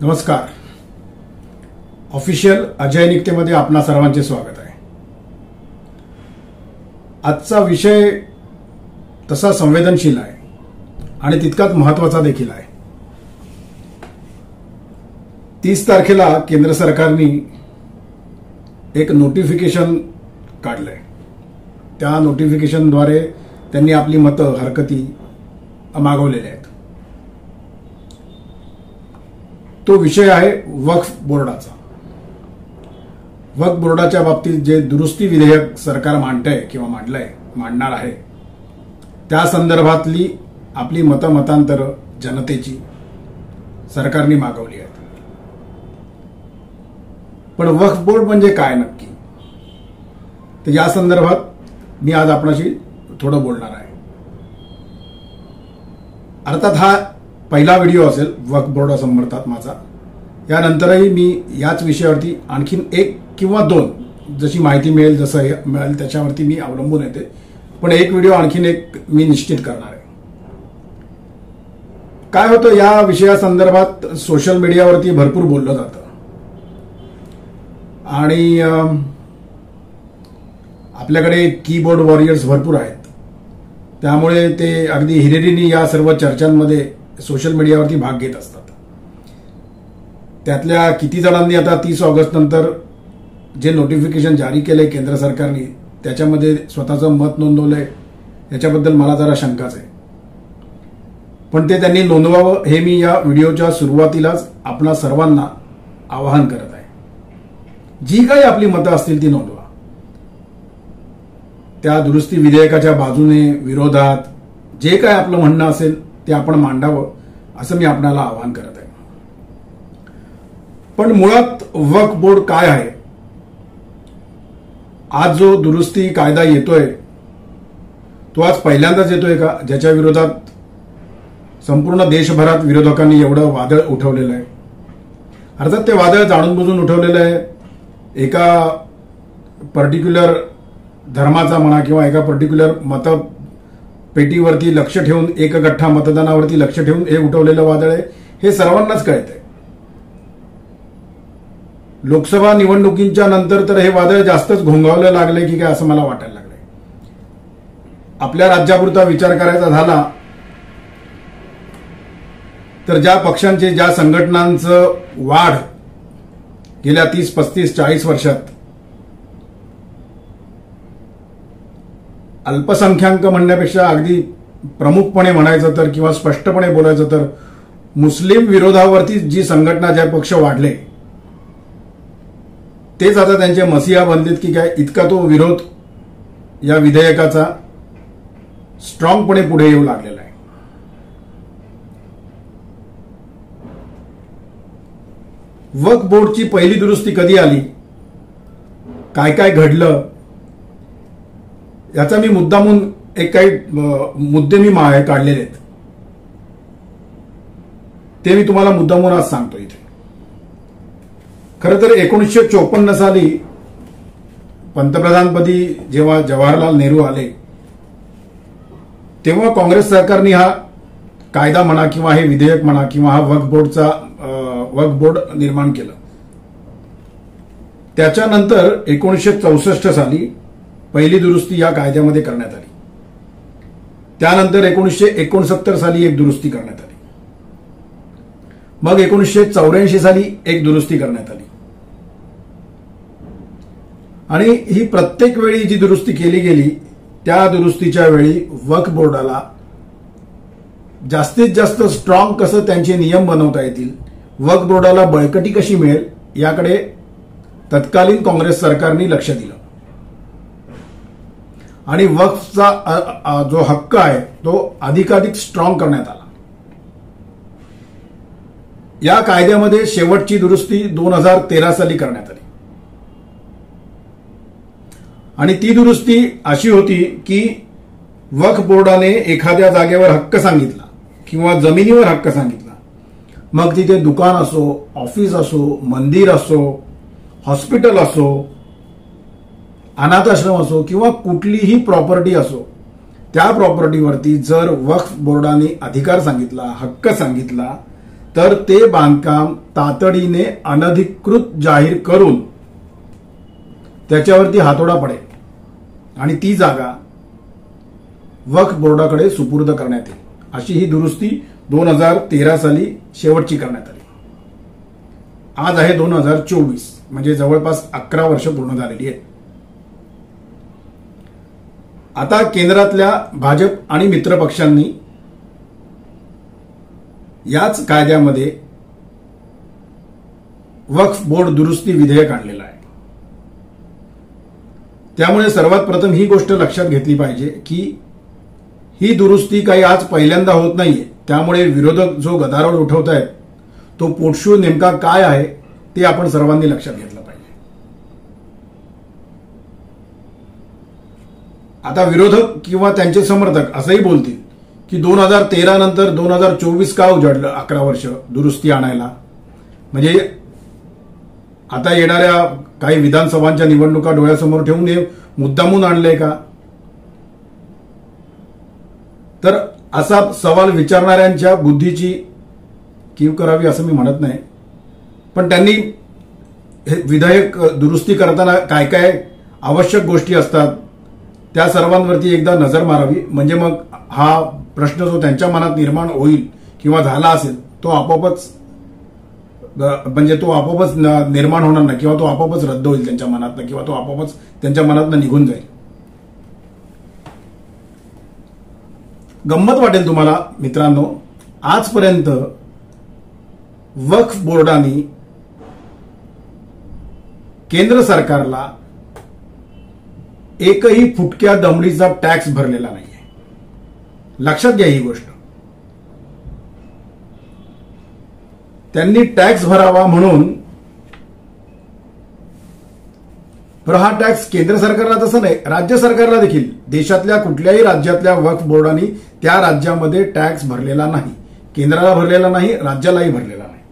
नमस्कार. ऑफिशियल अजय निकतेमध्ये आपणा सर्वांचे स्वागत आहे. आजचा विषय तसा संवेदनशील आहे आणि तितकाच महत्त्वाचा देखील आहे. 30 तारखेला केंद्र सरकारने एक नोटिफिकेशन काढलंय. त्या नोटिफिकेशनद्वारे त्यांनी आपली मतं हरकती मागवलेल्या आहेत. तो विषय आहे वक्फ बोर्डाचा. वक्फ बोर्डाच्या बाबतीत जे दुरुस्ती विधेयक सरकार मांडतंय किंवा मांडणार आहे त्या संदर्भातली आपली मतांतर जनतेची सरकारने मागवली आहेत. पण वक्फ बोर्ड म्हणजे काय नक्की, तर या संदर्भात मी आज आपणाशी थोडं बोलणार आहे. अर्थात हा पहिला व्हिडिओ असेल वक्फ बोर्डासंदर्भात माझा. यानंतरही मी याच विषयावरती आणखीन 1 किंवा 2 जशी माहिती मिळेल त्याच्यावरती मी अवलंबून येते. पण एक व्हिडिओ आणखीन एक मी निश्चित करणार आहे. काय होतं, या विषयासंदर्भात सोशल मीडियावरती भरपूर बोललं जातं आणि आपल्याकडे कीबोर्ड वॉरियर्स भरपूर आहेत. त्यामुळे ते अगदी हिरिरीने या सर्व चर्चांमध्ये सोशल मीडियावरती भाग घेत असतात. त्यातल्या किती जणांनी आता 30 ऑगस्ट नंतर जे नोटिफिकेशन जारी केले केंद्र सरकारने त्याच्यामध्ये स्वतःचं मत नोंदवलंय याच्याबद्दल मला जरा शंकाच आहे. पण ते त्यांनी नोंदवावं हे मी या व्हिडिओच्या सुरुवातीलाच आपणा सर्वांना आवाहन करत आहे. जी काही आपली मतं असतील ती नोंदवा. त्या दुरुस्ती विधेयकाच्या बाजूने विरोधात जे काय आपलं म्हणणं असेल ते आपण मांडावं असं मी आपणाला आवाहन करत आहे. पण मुळात वक्फ बोर्ड काय आहे? आज जो दुरुस्ती कायदा येतोय तो आज पहिल्यांदाच येतोय का, ज्याच्या विरोधात संपूर्ण देशभरात विरोधकांनी एवढं वादळ उठवलेलं आहे? अर्थात ते वादळ जाणून बुजून उठवलेलं आहे. एका पर्टिक्युलर धर्माचा म्हणा किंवा एका पर्टिक्युलर मतपेटीवरती लक्ष ठेवून, एक गठ्ठा मतदानावरती लक्ष ठेवून हे उठवलेलं वादळ आहे हे सर्वांनाच कळतंय. लोकसभा निवडणुकींच्या नंतर तर हे वादळ जास्तच घोंगावलं लागलंय की काय असं मला वाटायला लागलंय. आपल्या राज्यापुरता विचार करायचा झाला तर ज्या पक्षांचे, ज्या संघटनांचं वाढ गेल्या 30, 35, 40 वर्षात अल्पसंख्याक म्हणण्यापेक्षा अगदी प्रमुखपणे म्हणायचं तर किंवा स्पष्टपणे बोलायचं तर मुस्लिम विरोधावरती जी संघटना, ज्या पक्ष वाढले तेच आता त्यांचे मसिहा बनलेत की काय, इतका तो विरोध या विधेयकाचा स्ट्रॉंगपणे पुढे येऊ लागलेला आहे. वक्फ बोर्डची पहिली दुरुस्ती कधी आली, काय काय घडलं, याचा मी मुद्दामून काही मुद्दे मी काढलेले आहेत. ते मी तुम्हाला मुद्दामून आज सांगतो इथे. खरं तर 1954 साली पंतप्रधानपदी जेव्हा जवाहरलाल नेहरू आले तेव्हा काँग्रेस सरकारने हा कायदा म्हणा किंवा हे विधेयक म्हणा किंवा हा वक्फ बोर्ड निर्माण केलं. त्याच्यानंतर 1964 साली पहिली दुरुस्ती या कायद्यामध्ये करण्यात आली. त्यानंतर 1969 साली एक दुरुस्ती करण्यात आली. मग 1984 साली एक दुरुस्ती करण्यात आली. आणि ही प्रत्येक वेळी जी दुरुस्ती केली गेली त्या दुरुस्तीच्या वेळी वक्फ बोर्डाला जास्तीत जास्त स्ट्रॉंग कसं त्यांचे नियम बनवता येतील, वक्फ बोर्डाला बळकटी कशी मिळेल याकडे तत्कालीन काँग्रेस सरकारने लक्ष दिलं. आणि वक्फचा जो हक्क आहे तो अधिकाधिक स्ट्रॉंग करण्यात आला. या कायद्यामध्ये शेवटची दुरुस्ती 2013 साली करण्यात आली. आणि ती दुरुस्ती अशी होती की वक्फ बोर्डाने एखाद्या जागेवर हक्क सांगितला किंवा जमिनीवर हक्क सांगितला, मग तिथे दुकान असो, ऑफिस असो, मंदिर असो, हॉस्पिटल असो, अनाथाश्रम असो किंवा कुठलीही प्रॉपर्टी असो, त्या प्रॉपर्टीवरती जर वक्फ बोर्डाने अधिकार सांगितला, हक्क सांगितला तर ते बांधकाम तातडीने अनधिकृत जाहीर करून त्याच्यावरती हातोडा पडेल आणि ती जागा वक्फ बोर्डाकडे सुपूर्द करण्यात येईल. अशी ही दुरुस्ती 2013 साली शेवटची करण्यात आली. आज आहे 2024, म्हणजे जवळपास 11 वर्ष पूर्ण झालेली आहेत. आता केंद्रातल्या भाजप आणि मित्र पक्षांनी याच कायद्यामध्ये वक्फ बोर्ड दुरुस्ती विधेयक आणलेलं आहे. त्यामुळे सर्वात प्रथम ही गोष्ट लक्षात घेतली पाहिजे की ही दुरुस्ती काही आज पहिल्यांदा होत नाहीये. त्यामुळे विरोधक जो गदारोळ उठवत आहेत तो पोटशूळ नेमका काय आहे ते आपण सर्वांनी लक्षात घेतलं पाहिजे. आता विरोधक किंवा त्यांचे समर्थक असंही बोलतील की 2013 नंतर 2024 का उजाडलं 11 वर्ष दुरुस्ती आणायला. म्हणजे आता येणाऱ्या काही विधानसभांच्या निवडणुका डोळ्यासमोर ठेवून हे मुद्दामून आणलंय का? तर असा सवाल विचारणाऱ्यांच्या बुद्धीची कीव करावी असं मी म्हणत नाही, पण त्यांनी हे विधेयक दुरुस्ती करताना काय काय आवश्यक गोष्टी असतात त्या सर्वांवरती एकदा नजर मारावी. म्हणजे मग हा प्रश्न जो त्यांच्या मनात निर्माण होईल किंवा झाला असेल तो आपोआपच निर्माण होणार नाही किंवा तो आपोआपच रद्द होईल त्यांच्या मनातनं किंवा तो आपोआपच त्यांच्या मनातनं निघून जाईल. गंमत वाटेल तुम्हाला मित्रांनो, आजपर्यंत वक्फ बोर्डाने केंद्र सरकारला एकही फुटक्या दमडीचा टॅक्स भरलेला नाहीये. लक्षात घ्या ही गोष्ट. त्यांनी टॅक्स भरावा म्हणून, पण हा टॅक्स केंद्र सरकारला तसं नाही, राज्य सरकारला देखील देशातल्या कुठल्याही राज्यातल्या वक्फ बोर्डाने त्या राज्यामध्ये टॅक्स भरलेला नाही. केंद्राला भरलेला नाही, राज्यालाही भरलेला नाही.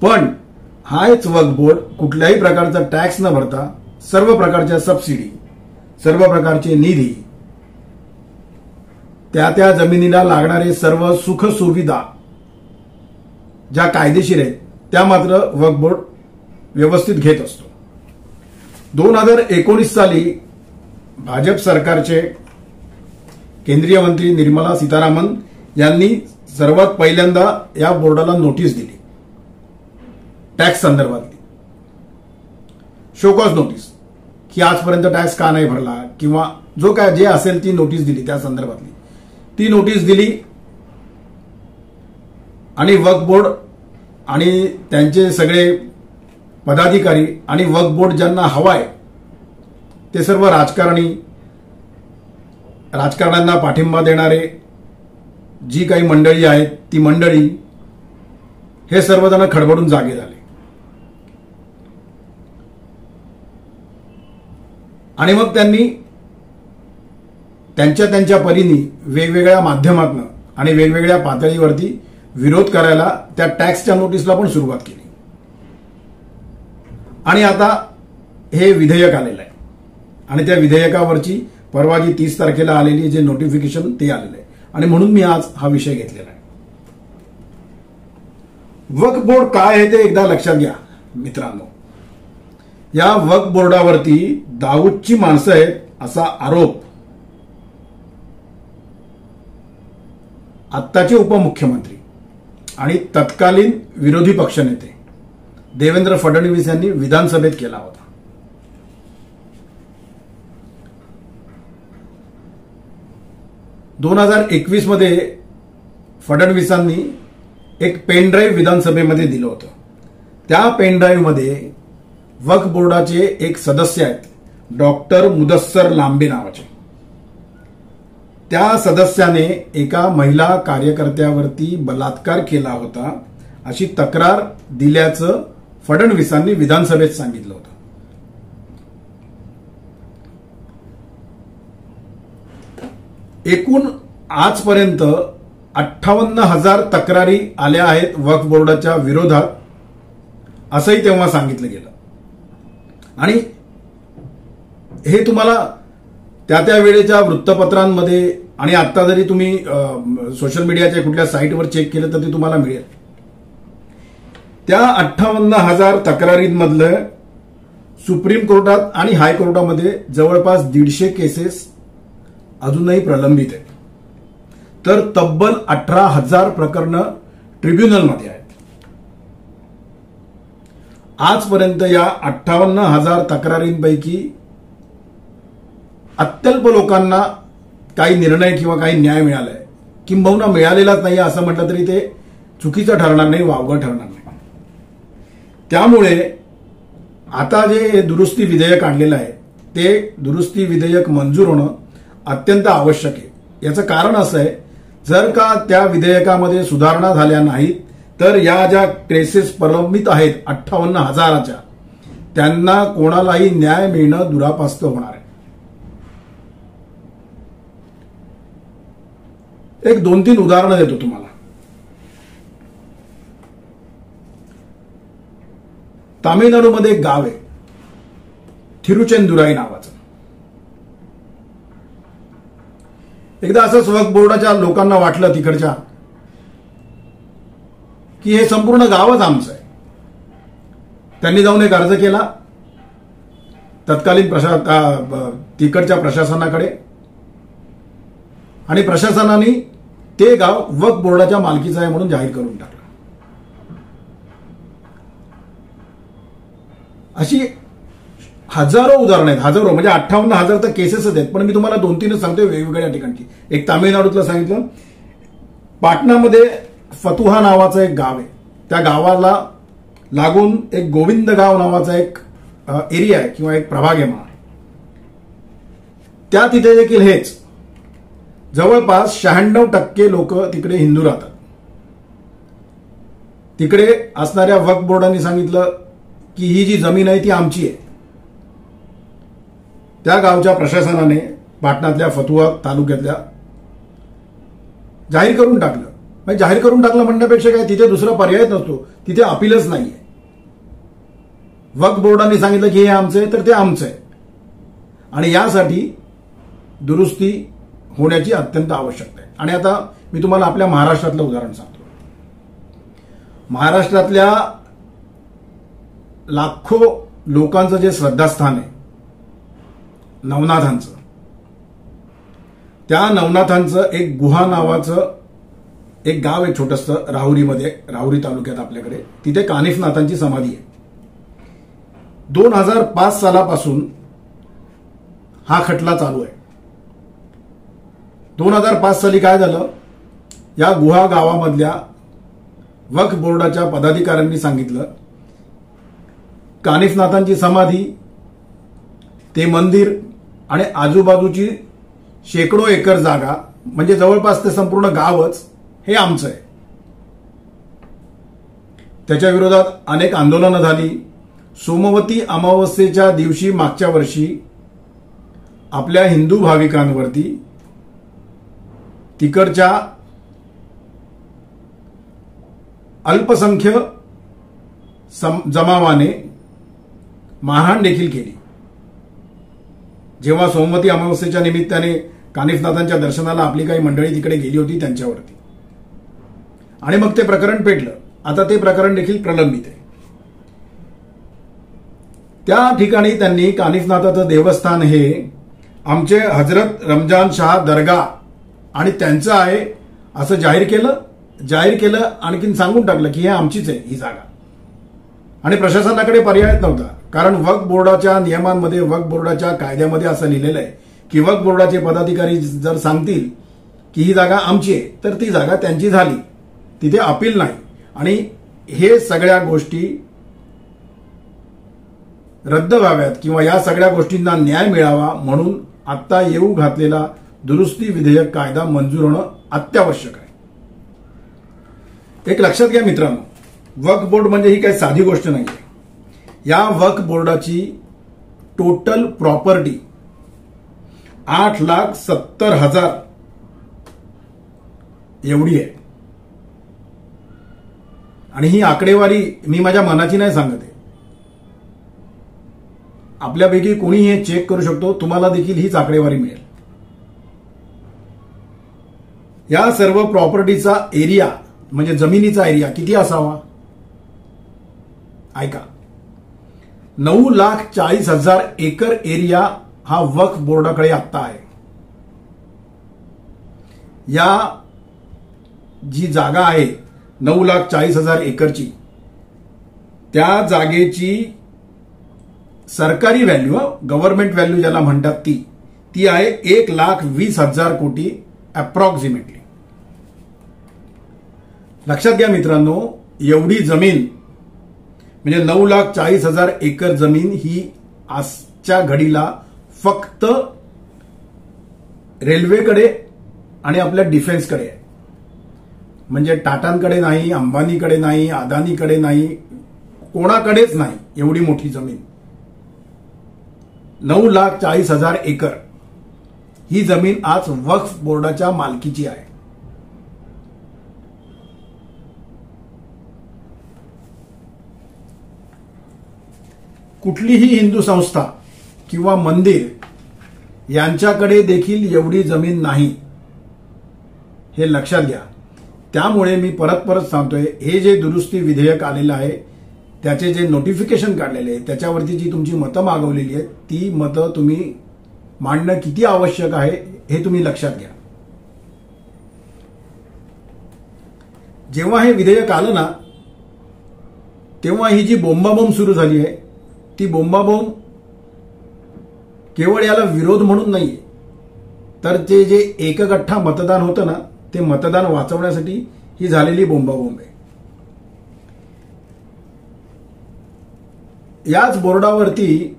पण हाच वक्फ बोर्ड कुठल्याही प्रकारचा टॅक्स न भरता सर्व प्रकारच्या सबसिडी, सर्व प्रकारचे निधी, त्या त्या जमिनीला लागणारे सर्व सुख सुविधा ज्या कायदेशीर आहेत त्या मात्र वक्फ बोर्ड व्यवस्थित घेत असतो. 2019 साली भाजप सरकारचे केंद्रीय मंत्री निर्मला सीतारामन यांनी सर्वात पहिल्यांदा या बोर्डाला नोटीस दिली टॅक्स संदर्भातली, शोकॉज नोटीस, की आजपर्यंत टॅक्स का नाही भरला किंवा जो काय जे असेल ती नोटीस दिली त्या संदर्भातली. ती नोटीस दिली आणि वक्फ बोर्ड आणि त्यांचे सगळे पदाधिकारी आणि वक्फ बोर्ड ज्यांना हवाय ते सर्व राजकारण्यांना पाठिंबा देणारे जी काही मंडळी आहेत ती मंडळी हे सर्वजण खडबडून जागे झाले. आणि मग त्यांनी त्यांच्या परीने वेगवेगळ्या माध्यमातून आणि वेगवेगळ्या पातळीवरती विरोध करायला त्या टॅक्सच्या नोटीसला पण सुरुवात केली. आणि आता हे विधेयक आलेलं आहे आणि त्या विधेयकावरची परवा जी 30 तारखेला आलेली जे नोटिफिकेशन ते आलेलं आहे आणि म्हणून मी आज हा विषय घेतलेला आहे. वक्फ बोर्ड काय आहे ते एकदा लक्षात घ्या मित्रांनो. या वक्फ बोर्डावरती दाऊदची माणसं आहेत असा आरोप आत्ताचे उपमुख्यमंत्री आणि तत्कालीन विरोधी पक्षनेते देवेंद्र फडणवीस यांनी विधानसभेत केला होता. (2021) मध्ये फडणवीसांनी एक पेनड्राईव्ह विधानसभेमध्ये दिलं होतं. त्या पेनड्राईव्ह मध्ये वक्फ बोर्डाचे एक सदस्य आहेत डॉक्टर मुदस्सर लांबे नावाचे. त्या सदस्याने एका महिला कार्यकर्त्यावरती बलात्कार केला होता अशी तक्रार दिल्याचं फडणवीसांनी विधानसभेत सांगितलं होतं. एकूण आजपर्यंत 58,000 तक्रारी आल्या आहेत वक्फ बोर्डाच्या विरोधात असंही तेव्हा सांगितलं गेलं. आणि हे तुम्हाला त्या त्या वेळेच्या वृत्तपत्रांमध्ये आणि आता जरी तुम्ही सोशल मीडियाच्या कुठल्या साईटवर चेक केलं तर ते तुम्हाला मिळेल. त्या 58,000 तक्रारींमधलं सुप्रीम कोर्टात आणि हायकोर्टामध्ये जवळपास 150 केसेस अजूनही प्रलंबित आहेत. तर तब्बल 18,000 प्रकरणं ट्रिब्युनलमध्ये आहेत. आजपर्यंत या 58,000 तक्रारींपैकी अत्यल्प लोकांना काही निर्णय किंवा काही न्याय मिळालाय, किंबहुना मिळालेलाच नाही असं म्हटलं तरी ते चुकीचं ठरणार नाही, वावगं ठरणार नाही. त्यामुळे आता जे दुरुस्ती विधेयक आणलेलं आहे ते दुरुस्ती विधेयक मंजूर होणं अत्यंत आवश्यक आहे. याचं कारण असं आहे, जर का त्या विधेयकामध्ये सुधारणा झाल्या नाहीत तर या ज्या केसेस प्रलंबित आहेत 58,000च्या, त्यांना कोणालाही न्याय मिळणं दुरापास्त होणार आहे. एक 2-3 उदाहरणं देतो तुम्हाला. तामिळनाडूमध्ये एक गाव आहे थिरुचेंदुराई नावाचं. एकदा असंच वक्फ बोर्डाच्या लोकांना वाटलं तिकडच्या की हे संपूर्ण गावच आमचं आहे. त्यांनी जाऊन एक अर्ज केला तत्कालीन तिकडच्या प्रशासनाकडे, आणि प्रशासनाने ते गाव वक्फ बोर्डाच्या मालकीचं आहे म्हणून जाहीर करून टाकलं. अशी हजारो उदाहरणं आहेत, हजारो, म्हणजे 58,000 तर केसेसच आहेत. पण मी तुम्हाला 2-3 सांगतोय वेगवेगळ्या ठिकाणची. एक तामिळनाडूतलं सांगितलं, पाटणामध्ये फतुहा नावाचं एक गाव आहे. त्या गावाला लागून एक गोविंद गाव नावाचा एक एरिया आहे किंवा एक प्रभाग आहे म्हणा. त्या तिथे देखील हेच जवळपास 96% लोक तिकडे हिंदू राहतात. तिकडे असणाऱ्या वक्फ बोर्डाने सांगितलं की ही जी जमीन आहे ती आमची आहे. त्या गावच्या प्रशासनाने पाटणातल्या फतुहा तालुक्यातल्या जाहीर करून टाकलं. म्हणजे जाहीर करून टाकलं म्हणण्यापेक्षा काय, तिथे दुसरा पर्याय नसतो, तिथे अपीलच नाहीये. वक्फ बोर्डाने सांगितलं की हे आमचं आहे तर ते आमचं आहे, आणि यासाठी दुरुस्ती होण्याची अत्यंत आवश्यकता आहे. आणि आता मी तुम्हाला आपल्या महाराष्ट्रातलं उदाहरण सांगतो. महाराष्ट्रातल्या लाखो लोकांचं जे श्रद्धास्थान आहे नवनाथांचं, त्या नवनाथांचं एक गुहा नावाचं एक गाव आहे छोटंसं राहुरीमध्ये, राहुरी तालुक्यात आपल्याकडे. तिथे कानिफनाथांची समाधी आहे. 2005 सालापासून हा खटला चालू आहे. 2005 साली काय झालं, या गुहा गावामधल्या वक्फ बोर्डाच्या पदाधिकाऱ्यांनी सांगितलं कानिफनाथांची समाधी, ते मंदिर आणि आजूबाजूची शेकडो एकर जागा, म्हणजे जवळपास ते संपूर्ण गावच हे आमचं आहे. त्याच्या विरोधात अनेक आंदोलनं झाली. सोमवती अमावस्येच्या दिवशी मागच्या वर्षी आपल्या हिंदू भाविकांवरती तिकडच्या अल्पसंख्य जमावाने मारहाण देखील केली. जेव्हा सोमवती अमावस्येच्या निमित्ताने कानिफनाथांच्या दर्शनाला आपली काही मंडळी तिकडे गेली होती त्यांच्यावरती, आणि मग ते प्रकरण पेटलं. आता ते प्रकरण देखील प्रलंबित आहे. त्या ठिकाणी त्यांनी कानिफनाथाचं देवस्थान हे आमचे हजरत रमजान शाह दर्गा आणि त्यांचं आहे असं जाहीर केलं. आणखीन सांगून टाकलं की हे आमचीच आहे ही जागा. आणि प्रशासनाकडे पर्यायच नव्हता, कारण वक्फ बोर्डाच्या नियमांमध्ये, वक्फ बोर्डाच्या कायद्यामध्ये असं लिहिलेलं आहे की वक्फ बोर्डाचे पदाधिकारी जर सांगतील की ही जागा आमची आहे तर ती जागा त्यांची झाली, तिथे अपील नाही. आणि हे सगळ्या गोष्टी रद्द व्हाव्यात किंवा या सगळ्या गोष्टींना न्याय मिळावा म्हणून आता येऊ घातलेला दुरुस्ती विधेयक कायदा मंजूर होणं अत्यावश्यक आहे. एक लक्षात घ्या मित्रांनो, वक्फ बोर्ड म्हणजे ही काही साधी गोष्ट नाहीये. या वक्फ बोर्डाची टोटल प्रॉपर्टी 8,70,000 एवढी आहे. आणि ही आकडेवारी मी माझ्या मनाची नाही सांगत आहे. आपल्यापैकी कोणी हे चेक करू शकतो, तुम्हाला देखील हीच आकडेवारी मिळेल. या सर्व प्रॉपर्टीचा एरिया म्हणजे जमिनीचा एरिया किती असावा? ऐका, 9,40,000 एकर एरिया हा वक्फ बोर्डाकडे आत्ता आहे. या जी जागा आहे 9,40,000 एकरची, त्या जागेची सरकारी व्हॅल्यू, गव्हर्नमेंट व्हॅल्यू ज्याला म्हणतात ती आहे 1,20,000 कोटी अप्रॉक्सिमेटली. लक्षात घ्या मित्रांनो, एवढी जमीन म्हणजे 9,40,000 एकर जमीन ही आजच्या घडीला फक्त रेल्वेकडे आणि आपल्या डिफेन्सकडे आहे. म्हणजे टाटांकडे नाही, अंबानीकडे नाही, अदानीकडे नाही, कोणाकडेच नाही एवढी मोठी जमीन. 9,40,000 एकर ही जमीन आज वक्फ बोर्डाच्या मालकीची आहे. कुठलीही हिंदू संस्था किंवा मंदिर यांच्याकडे देखील एवढी जमीन नाही, हे लक्षात घ्या. त्यामुळे मी परत सांगतोय, हे जे दुरुस्ती विधेयक आलेलं आहे त्याचे जे नोटिफिकेशन काढलेले आहे त्याच्यावरती जी तुमची मतं मागवलेली आहेत ती मतं तुम्ही मांडणं किती आवश्यक आहे हे तुम्ही लक्षात घ्या. जेव्हा हे विधेयक आलं ना, तेव्हा ही जी बोंबाबोंब सुरू झाली आहे ती बोंबाबोंब केवळ याला विरोध म्हणून नाहीये, तर ते जे एकगठ्ठा मतदान होतं ना, ते मतदान वाचवण्यासाठी ही झालेली बोंबाबोंब आहे. याच बोर्डावरती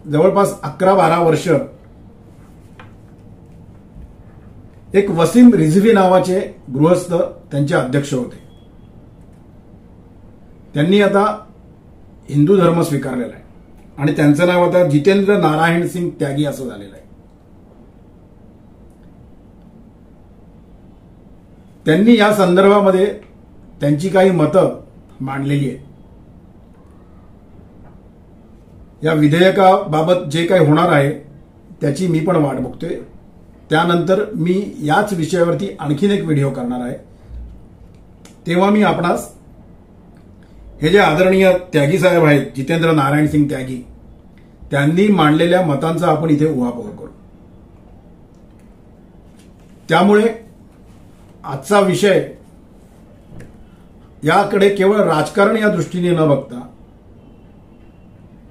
जवळपास 11-12 वर्ष एक वसीम रिझवी नावाचे गृहस्थ त्यांचे अध्यक्ष होते. त्यांनी आता हिंदू धर्म स्वीकारलेला आहे आणि त्यांचं नाव आता जितेंद्र नारायण सिंग त्यागी असं झालेलं आहे. त्यांनी या संदर्भामध्ये त्यांची काही मतं मांडलेली आहेत. या विधेयकाबाबत जे काही होणार आहे त्याची मी पण वाट बघतोय. त्यानंतर मी याच विषयावरती आणखीन एक व्हिडिओ करणार आहे. तेव्हा मी आपणास हे जे आदरणीय त्यागी साहेब आहेत, जितेंद्र नारायण सिंग त्यागी, त्यांनी मांडलेल्या मतांचा आपण इथे उहापोह करू. त्यामुळे आजचा विषय याकडे केवळ राजकारण या दृष्टीने न बघता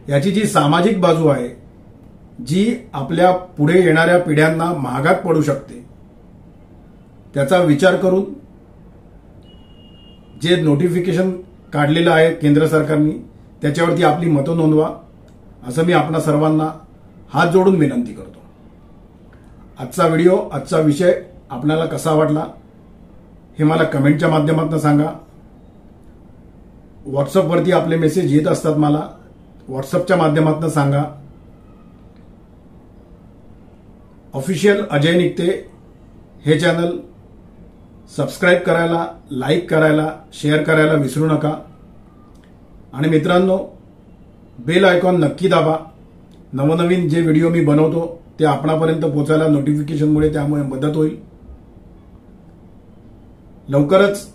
याची जी सामाजिक बाजू आहे, जी आपल्या पुढे येणाऱ्या पिढ्यांना महागात पडू शकते, त्याचा विचार करून जे नोटिफिकेशन काढलेलं आहे केंद्र सरकारने त्याच्यावरती आपली मतं नोंदवा, असं मी आपणा सर्वांना हात जोडून विनंती करतो. आजचा व्हिडिओ, आजचा विषय आपल्याला कसा वाटला हे मला कमेंटच्या माध्यमातून सांगा. व्हॉट्सअपवरती आपले मेसेज येत असतात, मला व्हॉट्सअपच्या माध्यमातून सांगा. ऑफिशियल अजय निकते हे चॅनल सबस्क्राईब करायला, लाईक करायला, शेअर करायला विसरू नका. आणि मित्रांनो, बेल आयकॉन नक्की दाबा. नवनवीन जे व्हिडिओ मी बनवतो ते आपणापर्यंत पोहोचायला नोटिफिकेशनमुळे त्यामुळे मदत होईल. लवकरच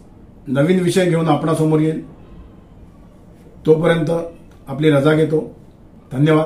नवीन विषय घेऊन आपणासमोर येईल. तोपर्यंत आपली रजा घेतो. धन्यवाद.